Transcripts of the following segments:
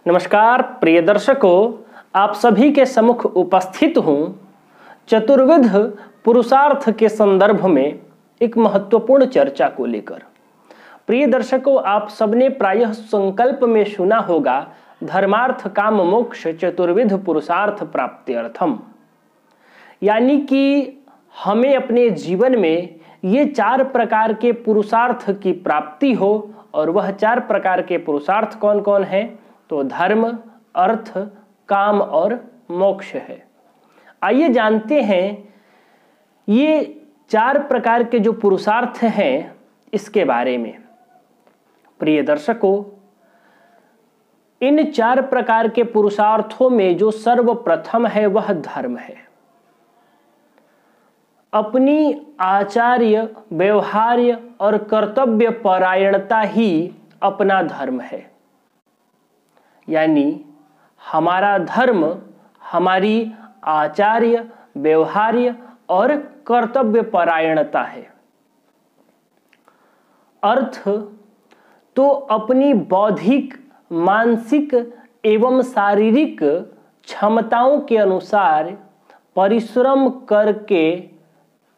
नमस्कार प्रिय दर्शकों, आप सभी के सम्मुख उपस्थित हूँ चतुर्विध पुरुषार्थ के संदर्भ में एक महत्वपूर्ण चर्चा को लेकर। प्रिय दर्शकों, आप सबने प्रायः संकल्प में सुना होगा धर्मार्थ काम मोक्ष चतुर्विध पुरुषार्थ प्राप्त्यर्थम, यानी कि हमें अपने जीवन में ये 4 प्रकार के पुरुषार्थ की प्राप्ति हो। और वह 4 प्रकार के पुरुषार्थ कौन कौन है? तो धर्म, अर्थ, काम और मोक्ष है। आइए जानते हैं ये 4 प्रकार के जो पुरुषार्थ हैं इसके बारे में। प्रिय दर्शकों, इन 4 प्रकार के पुरुषार्थों में जो सर्वप्रथम है वह धर्म है। अपनी आचार्य, व्यवहार्य और कर्तव्य परायणता ही अपना धर्म है। यानी हमारा धर्म हमारी आचार्य, व्यवहार्य और कर्तव्य परायणता है। अर्थ तो अपनी बौद्धिक, मानसिक एवं शारीरिक क्षमताओं के अनुसार परिश्रम करके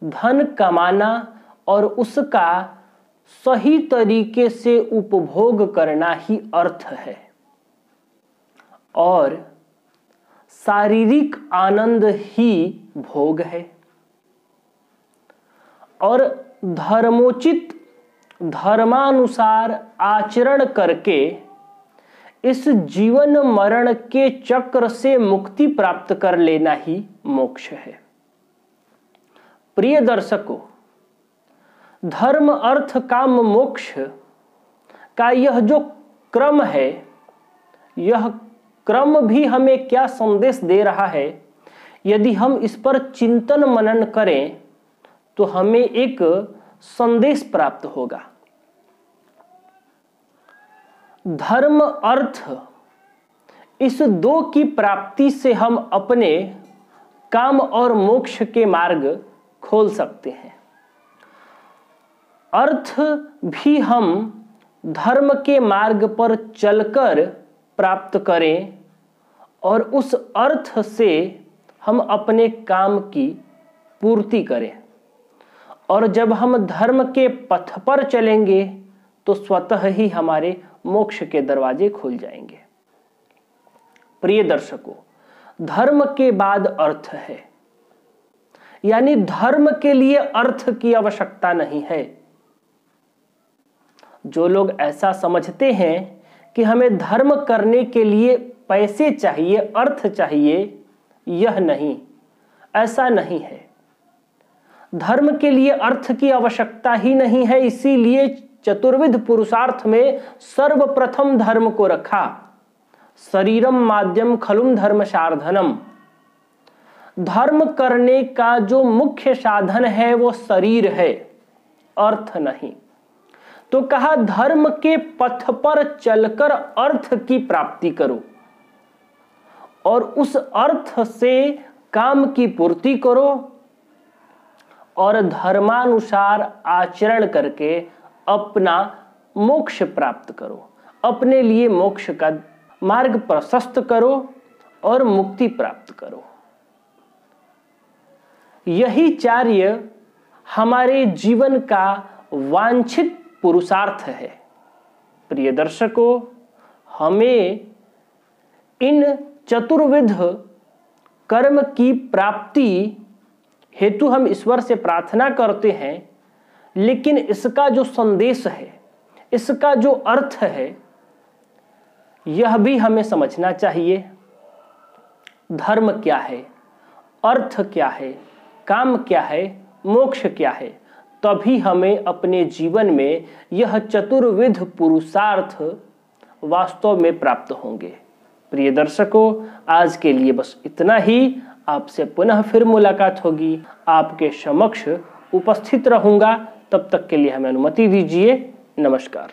धन कमाना और उसका सही तरीके से उपभोग करना ही अर्थ है। और शारीरिक आनंद ही भोग है। और धर्मोचित, धर्मानुसार आचरण करके इस जीवन मरण के चक्र से मुक्ति प्राप्त कर लेना ही मोक्ष है। प्रिय दर्शकों, धर्म, अर्थ, काम, मोक्ष का यह जो क्रम है, यह क्रम भी हमें क्या संदेश दे रहा है? यदि हम इस पर चिंतन मनन करें तो हमें एक संदेश प्राप्त होगा। धर्म, अर्थ, इस 2 की प्राप्ति से हम अपने काम और मोक्ष के मार्ग खोल सकते हैं। अर्थ भी हम धर्म के मार्ग पर चलकर प्राप्त करें और उस अर्थ से हम अपने काम की पूर्ति करें। और जब हम धर्म के पथ पर चलेंगे तो स्वतः ही हमारे मोक्ष के दरवाजे खुल जाएंगे। प्रिय दर्शकों, धर्म के बाद अर्थ है, यानी धर्म के लिए अर्थ की आवश्यकता नहीं है। जो लोग ऐसा समझते हैं कि हमें धर्म करने के लिए पैसे चाहिए, अर्थ चाहिए, यह नहीं, ऐसा नहीं है। धर्म के लिए अर्थ की आवश्यकता ही नहीं है, इसीलिए चतुर्विध पुरुषार्थ में सर्वप्रथम धर्म को रखा। शरीरम माध्यम खलुम धर्म साधनम। धर्म करने का जो मुख्य साधन है वो शरीर है, अर्थ नहीं। तो कहा धर्म के पथ पर चलकर अर्थ की प्राप्ति करो और उस अर्थ से काम की पूर्ति करो और धर्मानुसार आचरण करके अपना मोक्ष प्राप्त करो। अपने लिए मोक्ष का मार्ग प्रशस्त करो और मुक्ति प्राप्त करो। यही 4 हमारे जीवन का वांछित पुरुषार्थ है। प्रिय दर्शकों, हमें इन चतुर्विध कर्म की प्राप्ति हेतु हम ईश्वर से प्रार्थना करते हैं, लेकिन इसका जो संदेश है, इसका जो अर्थ है, यह भी हमें समझना चाहिए। धर्म क्या है, अर्थ क्या है, काम क्या है, मोक्ष क्या है, तभी हमें अपने जीवन में यह चतुर्विध पुरुषार्थ वास्तव में प्राप्त होंगे। प्रिय दर्शकों, आज के लिए बस इतना ही। आपसे पुनः फिर मुलाकात होगी, आपके समक्ष उपस्थित रहूंगा। तब तक के लिए हमें अनुमति दीजिए। नमस्कार।